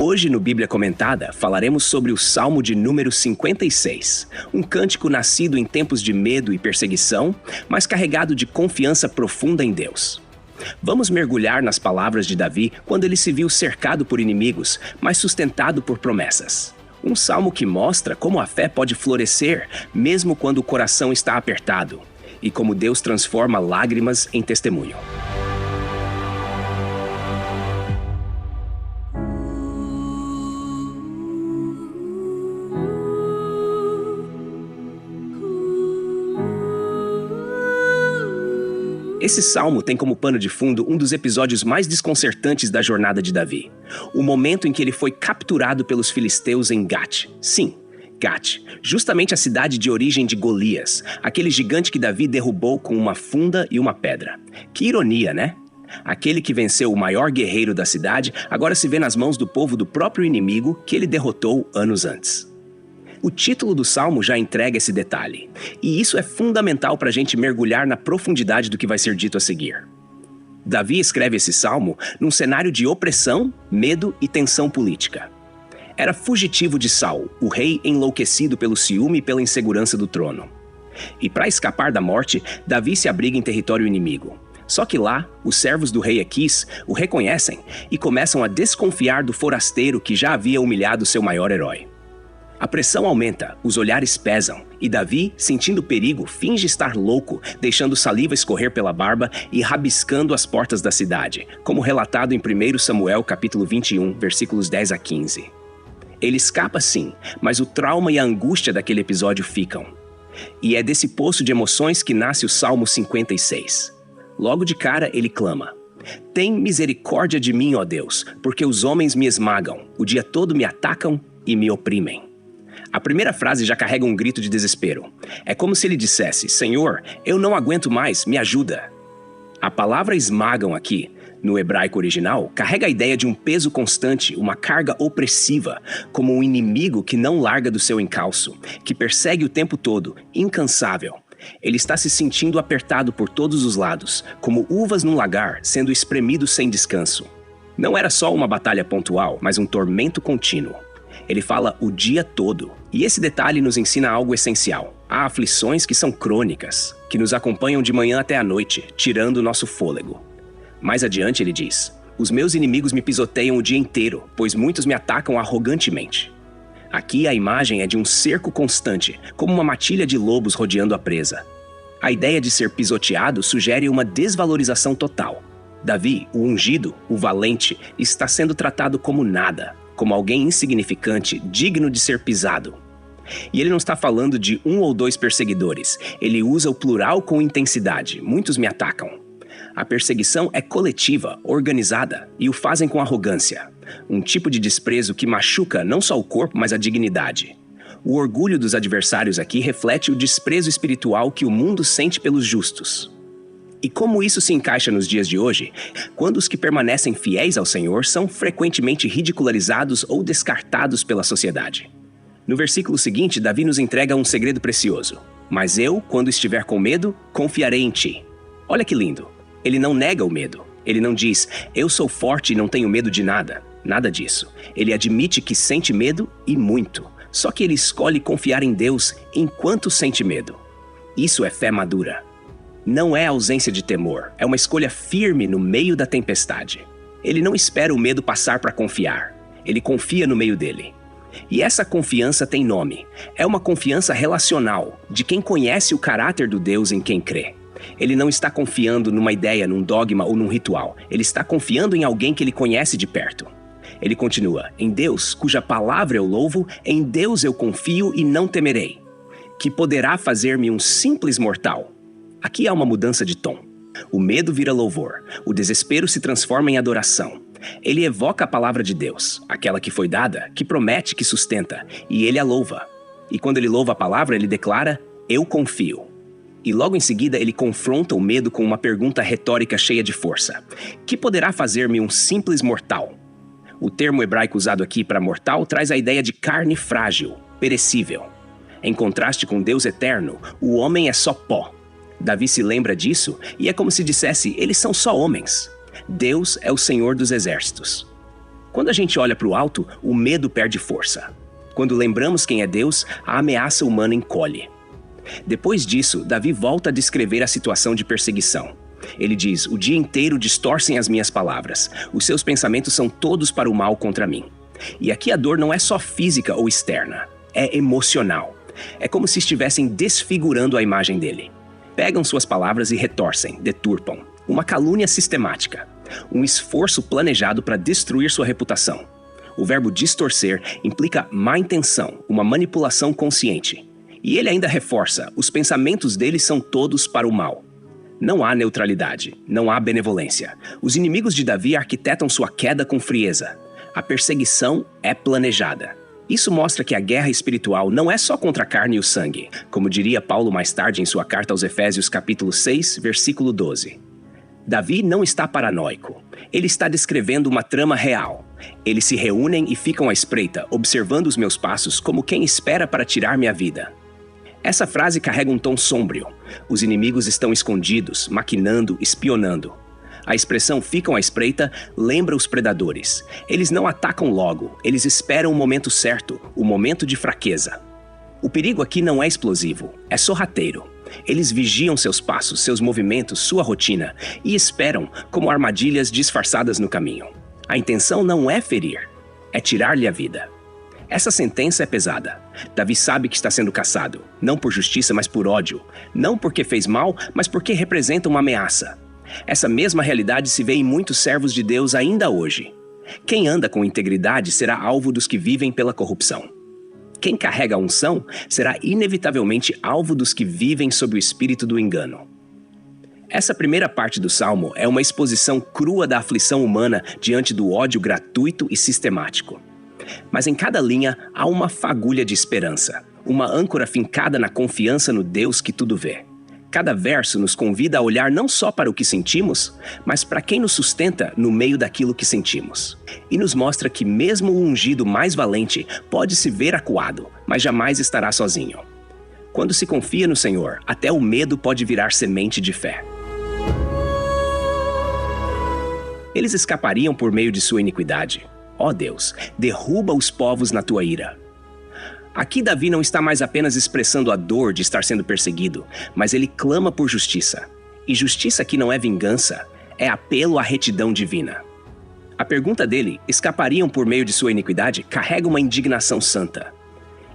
Hoje no Bíblia Comentada falaremos sobre o Salmo de número 56, um cântico nascido em tempos de medo e perseguição, mas carregado de confiança profunda em Deus. Vamos mergulhar nas palavras de Davi quando ele se viu cercado por inimigos, mas sustentado por promessas. Um salmo que mostra como a fé pode florescer mesmo quando o coração está apertado, e como Deus transforma lágrimas em testemunho. Esse salmo tem como pano de fundo um dos episódios mais desconcertantes da jornada de Davi. O momento em que ele foi capturado pelos filisteus em Gate. Sim, Gate, justamente a cidade de origem de Golias, aquele gigante que Davi derrubou com uma funda e uma pedra. Que ironia, né? Aquele que venceu o maior guerreiro da cidade agora se vê nas mãos do povo do próprio inimigo que ele derrotou anos antes. O título do salmo já entrega esse detalhe, e isso é fundamental para a gente mergulhar na profundidade do que vai ser dito a seguir. Davi escreve esse salmo num cenário de opressão, medo e tensão política. Era fugitivo de Saul, o rei enlouquecido pelo ciúme e pela insegurança do trono. E para escapar da morte, Davi se abriga em território inimigo. Só que lá, os servos do rei Aquis o reconhecem e começam a desconfiar do forasteiro que já havia humilhado seu maior herói. A pressão aumenta, os olhares pesam, e Davi, sentindo perigo, finge estar louco, deixando saliva escorrer pela barba e rabiscando as portas da cidade, como relatado em 1 Samuel capítulo 21, versículos 10 a 15. Ele escapa sim, mas o trauma e a angústia daquele episódio ficam. E é desse poço de emoções que nasce o Salmo 56. Logo de cara ele clama: "Tem misericórdia de mim, ó Deus, porque os homens me esmagam, o dia todo me atacam e me oprimem." A primeira frase já carrega um grito de desespero. É como se ele dissesse: "Senhor, eu não aguento mais, me ajuda." A palavra esmagam aqui, no hebraico original, carrega a ideia de um peso constante, uma carga opressiva, como um inimigo que não larga do seu encalço, que persegue o tempo todo, incansável. Ele está se sentindo apertado por todos os lados, como uvas num lagar, sendo espremido sem descanso. Não era só uma batalha pontual, mas um tormento contínuo. Ele fala o dia todo. E esse detalhe nos ensina algo essencial. Há aflições que são crônicas, que nos acompanham de manhã até a noite, tirando o nosso fôlego. Mais adiante ele diz: "Os meus inimigos me pisoteiam o dia inteiro, pois muitos me atacam arrogantemente." Aqui a imagem é de um cerco constante, como uma matilha de lobos rodeando a presa. A ideia de ser pisoteado sugere uma desvalorização total. Davi, o ungido, o valente, está sendo tratado como nada, como alguém insignificante, digno de ser pisado. E ele não está falando de um ou dois perseguidores, ele usa o plural com intensidade: "Muitos me atacam." A perseguição é coletiva, organizada, e o fazem com arrogância. Um tipo de desprezo que machuca não só o corpo, mas a dignidade. O orgulho dos adversários aqui reflete o desprezo espiritual que o mundo sente pelos justos. E como isso se encaixa nos dias de hoje, quando os que permanecem fiéis ao Senhor são frequentemente ridicularizados ou descartados pela sociedade. No versículo seguinte, Davi nos entrega um segredo precioso: "Mas eu, quando estiver com medo, confiarei em ti." Olha que lindo. Ele não nega o medo. Ele não diz: "Eu sou forte e não tenho medo de nada." Nada disso. Ele admite que sente medo e muito. Só que ele escolhe confiar em Deus enquanto sente medo. Isso é fé madura. Não é ausência de temor, é uma escolha firme no meio da tempestade. Ele não espera o medo passar para confiar. Ele confia no meio dele. E essa confiança tem nome. É uma confiança relacional, de quem conhece o caráter do Deus em quem crê. Ele não está confiando numa ideia, num dogma ou num ritual. Ele está confiando em alguém que ele conhece de perto. Ele continua: "Em Deus, cuja palavra eu louvo, em Deus eu confio e não temerei, que poderá fazer-me um simples mortal." Aqui há uma mudança de tom. O medo vira louvor, o desespero se transforma em adoração. Ele evoca a palavra de Deus, aquela que foi dada, que promete, que sustenta, e ele a louva. E quando ele louva a palavra, ele declara: "Eu confio." E logo em seguida ele confronta o medo com uma pergunta retórica cheia de força: "Que poderá fazer-me um simples mortal?" O termo hebraico usado aqui para mortal traz a ideia de carne frágil, perecível. Em contraste com Deus eterno, o homem é só pó. Davi se lembra disso e é como se dissesse: eles são só homens. Deus é o Senhor dos exércitos. Quando a gente olha para o alto, o medo perde força. Quando lembramos quem é Deus, a ameaça humana encolhe. Depois disso, Davi volta a descrever a situação de perseguição. Ele diz: o dia inteiro distorcem as minhas palavras. Os seus pensamentos são todos para o mal contra mim. E aqui a dor não é só física ou externa, é emocional. É como se estivessem desfigurando a imagem dele. Pegam suas palavras e retorcem, deturpam. Uma calúnia sistemática. Um esforço planejado para destruir sua reputação. O verbo distorcer implica má intenção, uma manipulação consciente. E ele ainda reforça: os pensamentos dele são todos para o mal. Não há neutralidade, não há benevolência. Os inimigos de Davi arquitetam sua queda com frieza. A perseguição é planejada. Isso mostra que a guerra espiritual não é só contra a carne e o sangue, como diria Paulo mais tarde em sua carta aos Efésios capítulo 6, versículo 12. Davi não está paranoico. Ele está descrevendo uma trama real. Eles se reúnem e ficam à espreita, observando os meus passos como quem espera para tirar minha vida. Essa frase carrega um tom sombrio. Os inimigos estão escondidos, maquinando, espionando. A expressão "ficam à espreita" lembra os predadores. Eles não atacam logo, eles esperam o momento certo, o momento de fraqueza. O perigo aqui não é explosivo, é sorrateiro. Eles vigiam seus passos, seus movimentos, sua rotina e esperam como armadilhas disfarçadas no caminho. A intenção não é ferir, é tirar-lhe a vida. Essa sentença é pesada. Davi sabe que está sendo caçado, não por justiça, mas por ódio. Não porque fez mal, mas porque representa uma ameaça. Essa mesma realidade se vê em muitos servos de Deus ainda hoje. Quem anda com integridade será alvo dos que vivem pela corrupção. Quem carrega a unção será inevitavelmente alvo dos que vivem sob o espírito do engano. Essa primeira parte do Salmo é uma exposição crua da aflição humana diante do ódio gratuito e sistemático. Mas em cada linha há uma fagulha de esperança, uma âncora fincada na confiança no Deus que tudo vê. Cada verso nos convida a olhar não só para o que sentimos, mas para quem nos sustenta no meio daquilo que sentimos. E nos mostra que mesmo o ungido mais valente pode se ver acuado, mas jamais estará sozinho. Quando se confia no Senhor, até o medo pode virar semente de fé. Eles escapariam por meio de sua iniquidade. Ó Deus, derruba os povos na tua ira. Aqui Davi não está mais apenas expressando a dor de estar sendo perseguido, mas ele clama por justiça. E justiça aqui não é vingança, é apelo à retidão divina. A pergunta dele, escapariam por meio de sua iniquidade, carrega uma indignação santa.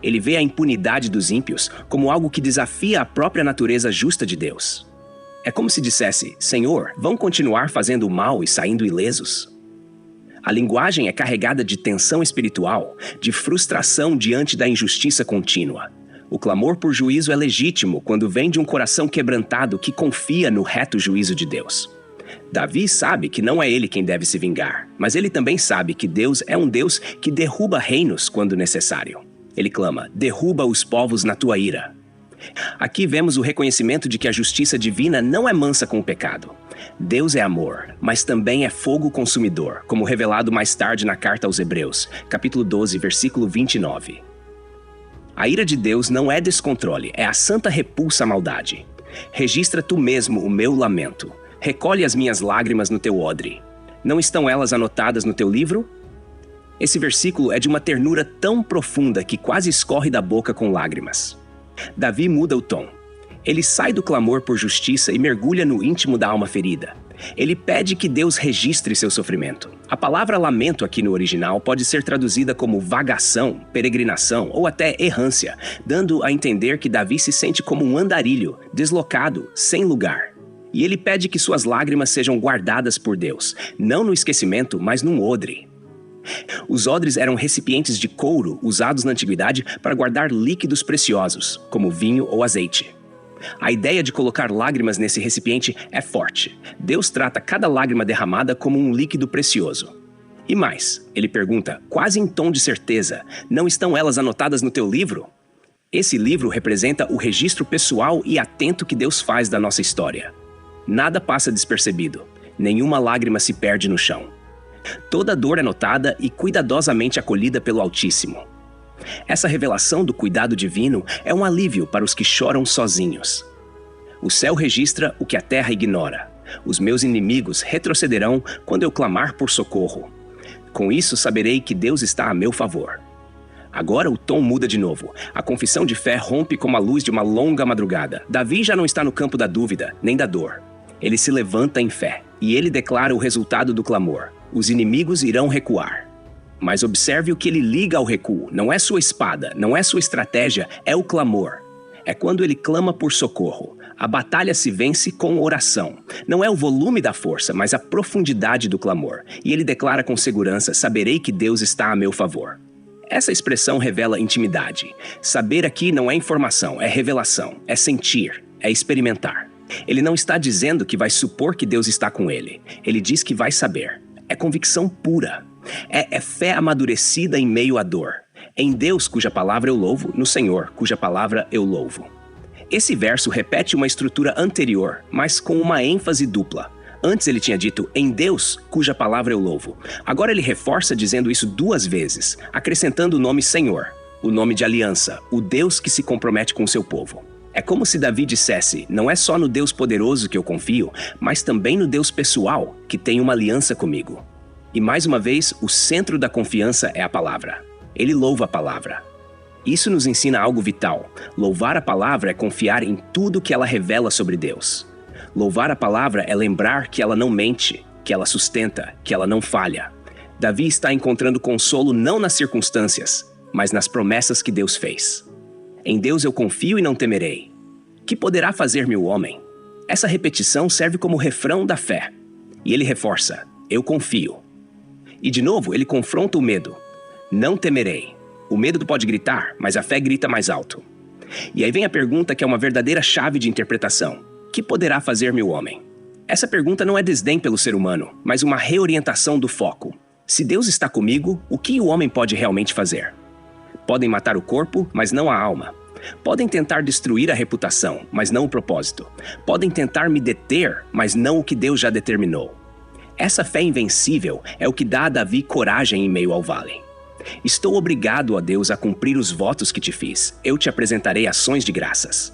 Ele vê a impunidade dos ímpios como algo que desafia a própria natureza justa de Deus. É como se dissesse: Senhor, vão continuar fazendo o mal e saindo ilesos? A linguagem é carregada de tensão espiritual, de frustração diante da injustiça contínua. O clamor por juízo é legítimo quando vem de um coração quebrantado que confia no reto juízo de Deus. Davi sabe que não é ele quem deve se vingar, mas ele também sabe que Deus é um Deus que derruba reinos quando necessário. Ele clama: derruba os povos na tua ira. Aqui vemos o reconhecimento de que a justiça divina não é mansa com o pecado. Deus é amor, mas também é fogo consumidor, como revelado mais tarde na carta aos Hebreus, capítulo 12, versículo 29. A ira de Deus não é descontrole, é a santa repulsa à maldade. Registra tu mesmo o meu lamento. Recolhe as minhas lágrimas no teu odre. Não estão elas anotadas no teu livro? Esse versículo é de uma ternura tão profunda que quase escorre da boca com lágrimas. Davi muda o tom. Ele sai do clamor por justiça e mergulha no íntimo da alma ferida. Ele pede que Deus registre seu sofrimento. A palavra lamento aqui no original pode ser traduzida como vagação, peregrinação ou até errância, dando a entender que Davi se sente como um andarilho, deslocado, sem lugar. E ele pede que suas lágrimas sejam guardadas por Deus, não no esquecimento, mas num odre. Os odres eram recipientes de couro usados na antiguidade para guardar líquidos preciosos, como vinho ou azeite. A ideia de colocar lágrimas nesse recipiente é forte. Deus trata cada lágrima derramada como um líquido precioso. E mais, ele pergunta, quase em tom de certeza: não estão elas anotadas no teu livro? Esse livro representa o registro pessoal e atento que Deus faz da nossa história. Nada passa despercebido, nenhuma lágrima se perde no chão. Toda dor é notada e cuidadosamente acolhida pelo Altíssimo. Essa revelação do cuidado divino é um alívio para os que choram sozinhos. O céu registra o que a terra ignora. Os meus inimigos retrocederão quando eu clamar por socorro. Com isso saberei que Deus está a meu favor. Agora o tom muda de novo. A confissão de fé rompe como a luz de uma longa madrugada. Davi já não está no campo da dúvida, nem da dor. Ele se levanta em fé, e ele declara o resultado do clamor. Os inimigos irão recuar. Mas observe o que ele liga ao recuo. Não é sua espada, não é sua estratégia, é o clamor. É quando ele clama por socorro. A batalha se vence com oração. Não é o volume da força, mas a profundidade do clamor. E ele declara com segurança: saberei que Deus está a meu favor. Essa expressão revela intimidade. Saber aqui não é informação, é revelação, é sentir, é experimentar. Ele não está dizendo que vai supor que Deus está com ele. Ele diz que vai saber. É convicção pura. É fé amadurecida em meio à dor. Em Deus, cuja palavra eu louvo, no Senhor, cuja palavra eu louvo. Esse verso repete uma estrutura anterior, mas com uma ênfase dupla. Antes ele tinha dito, em Deus, cuja palavra eu louvo. Agora ele reforça dizendo isso 2 vezes, acrescentando o nome Senhor, o nome de aliança, o Deus que se compromete com o seu povo. É como se Davi dissesse, não é só no Deus poderoso que eu confio, mas também no Deus pessoal, que tem uma aliança comigo. E mais uma vez, o centro da confiança é a palavra. Ele louva a palavra. Isso nos ensina algo vital. Louvar a palavra é confiar em tudo que ela revela sobre Deus. Louvar a palavra é lembrar que ela não mente, que ela sustenta, que ela não falha. Davi está encontrando consolo não nas circunstâncias, mas nas promessas que Deus fez. Em Deus eu confio e não temerei. Que poderá fazer-me o homem? Essa repetição serve como refrão da fé. E ele reforça, eu confio. E de novo ele confronta o medo. Não temerei. O medo pode gritar, mas a fé grita mais alto. E aí vem a pergunta que é uma verdadeira chave de interpretação. Que poderá fazer-me o homem? Essa pergunta não é desdém pelo ser humano, mas uma reorientação do foco. Se Deus está comigo, o que o homem pode realmente fazer? Podem matar o corpo, mas não a alma. Podem tentar destruir a reputação, mas não o propósito. Podem tentar me deter, mas não o que Deus já determinou. Essa fé invencível é o que dá a Davi coragem em meio ao vale. Estou obrigado, ó Deus, a cumprir os votos que te fiz. Eu te apresentarei ações de graças.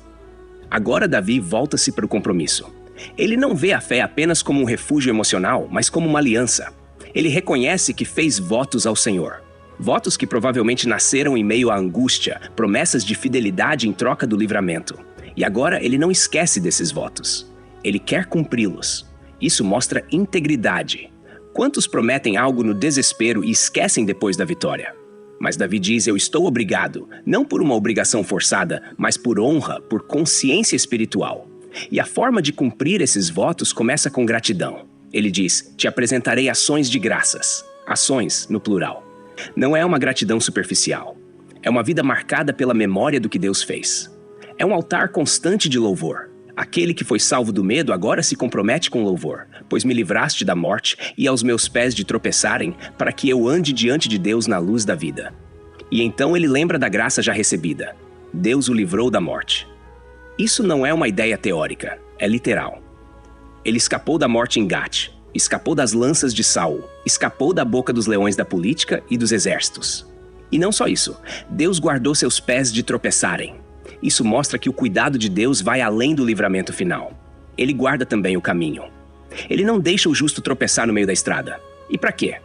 Agora Davi volta-se para o compromisso. Ele não vê a fé apenas como um refúgio emocional, mas como uma aliança. Ele reconhece que fez votos ao Senhor. Votos que provavelmente nasceram em meio à angústia, promessas de fidelidade em troca do livramento. E agora ele não esquece desses votos. Ele quer cumpri-los. Isso mostra integridade. Quantos prometem algo no desespero e esquecem depois da vitória? Mas Davi diz, eu estou obrigado, não por uma obrigação forçada, mas por honra, por consciência espiritual. E a forma de cumprir esses votos começa com gratidão. Ele diz, te apresentarei ações de graças. Ações, no plural. Não é uma gratidão superficial. É uma vida marcada pela memória do que Deus fez. É um altar constante de louvor. Aquele que foi salvo do medo agora se compromete com louvor, pois me livraste da morte e aos meus pés de tropeçarem, para que eu ande diante de Deus na luz da vida. E então ele lembra da graça já recebida. Deus o livrou da morte. Isso não é uma ideia teórica, é literal. Ele escapou da morte em Gate, escapou das lanças de Saul, escapou da boca dos leões da política e dos exércitos. E não só isso, Deus guardou seus pés de tropeçarem. Isso mostra que o cuidado de Deus vai além do livramento final. Ele guarda também o caminho. Ele não deixa o justo tropeçar no meio da estrada. E para quê?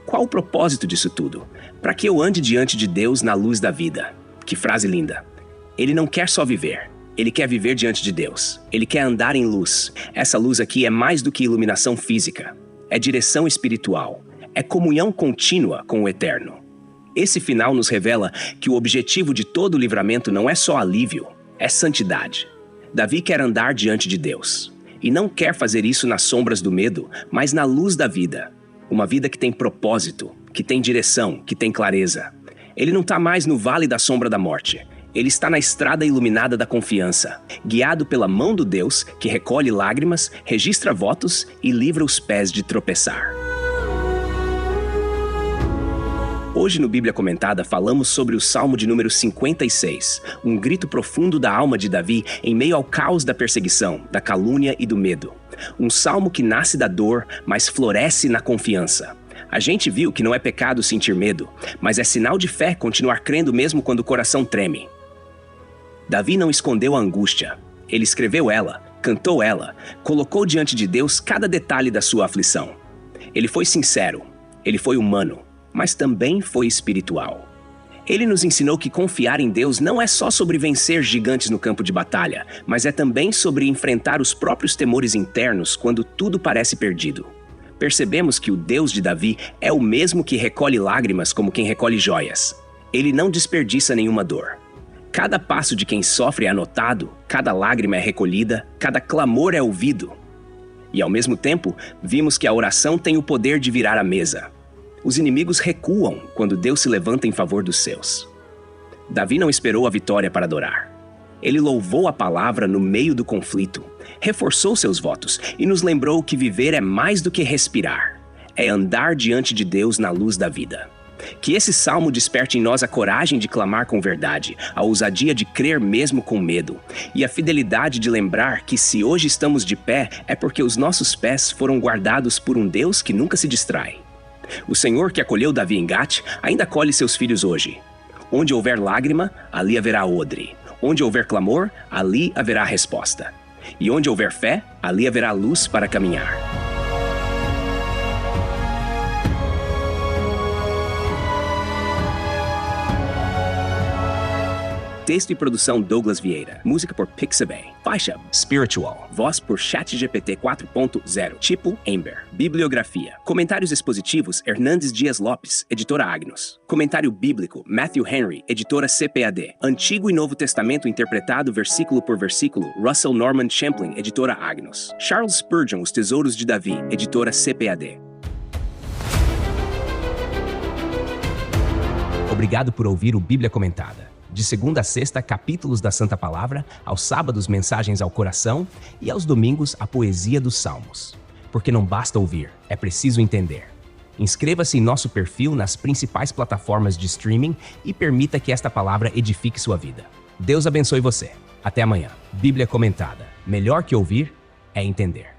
Qual o propósito disso tudo? Para que eu ande diante de Deus na luz da vida. Que frase linda. Ele não quer só viver. Ele quer viver diante de Deus. Ele quer andar em luz. Essa luz aqui é mais do que iluminação física. É direção espiritual. É comunhão contínua com o Eterno. Esse final nos revela que o objetivo de todo o livramento não é só alívio, é santidade. Davi quer andar diante de Deus. E não quer fazer isso nas sombras do medo, mas na luz da vida. Uma vida que tem propósito, que tem direção, que tem clareza. Ele não está mais no vale da sombra da morte. Ele está na estrada iluminada da confiança, guiado pela mão do Deus que recolhe lágrimas, registra votos e livra os pés de tropeçar. Hoje no Bíblia Comentada falamos sobre o Salmo de número 56, um grito profundo da alma de Davi em meio ao caos da perseguição, da calúnia e do medo. Um salmo que nasce da dor, mas floresce na confiança. A gente viu que não é pecado sentir medo, mas é sinal de fé continuar crendo mesmo quando o coração treme. Davi não escondeu a angústia. Ele escreveu ela, cantou ela, colocou diante de Deus cada detalhe da sua aflição. Ele foi sincero. Ele foi humano, mas também foi espiritual. Ele nos ensinou que confiar em Deus não é só sobre vencer gigantes no campo de batalha, mas é também sobre enfrentar os próprios temores internos quando tudo parece perdido. Percebemos que o Deus de Davi é o mesmo que recolhe lágrimas como quem recolhe joias. Ele não desperdiça nenhuma dor. Cada passo de quem sofre é anotado, cada lágrima é recolhida, cada clamor é ouvido. E ao mesmo tempo, vimos que a oração tem o poder de virar a mesa. Os inimigos recuam quando Deus se levanta em favor dos seus. Davi não esperou a vitória para adorar. Ele louvou a palavra no meio do conflito, reforçou seus votos e nos lembrou que viver é mais do que respirar. É andar diante de Deus na luz da vida. Que esse salmo desperte em nós a coragem de clamar com verdade, a ousadia de crer mesmo com medo, e a fidelidade de lembrar que se hoje estamos de pé é porque os nossos pés foram guardados por um Deus que nunca se distrai. O Senhor que acolheu Davi em Gate ainda acolhe seus filhos hoje. Onde houver lágrima, ali haverá odre. Onde houver clamor, ali haverá resposta. E onde houver fé, ali haverá luz para caminhar. Texto e produção Douglas Vieira. Música por Pixabay. Faixa Spiritual. Voz por ChatGPT 4.0. Tipo Ember. Bibliografia. Comentários expositivos Hernandes Dias Lopes, editora Agnus. Comentário bíblico Matthew Henry, editora CPAD. Antigo e Novo Testamento interpretado versículo por versículo Russell Norman Champlin, editora Agnus. Charles Spurgeon, Os Tesouros de Davi, editora CPAD. Obrigado por ouvir o Bíblia Comentada. De segunda a sexta, capítulos da Santa Palavra, aos sábados, mensagens ao coração e aos domingos, a poesia dos Salmos. Porque não basta ouvir, é preciso entender. Inscreva-se em nosso perfil nas principais plataformas de streaming e permita que esta palavra edifique sua vida. Deus abençoe você. Até amanhã. Bíblia Comentada. Melhor que ouvir é entender.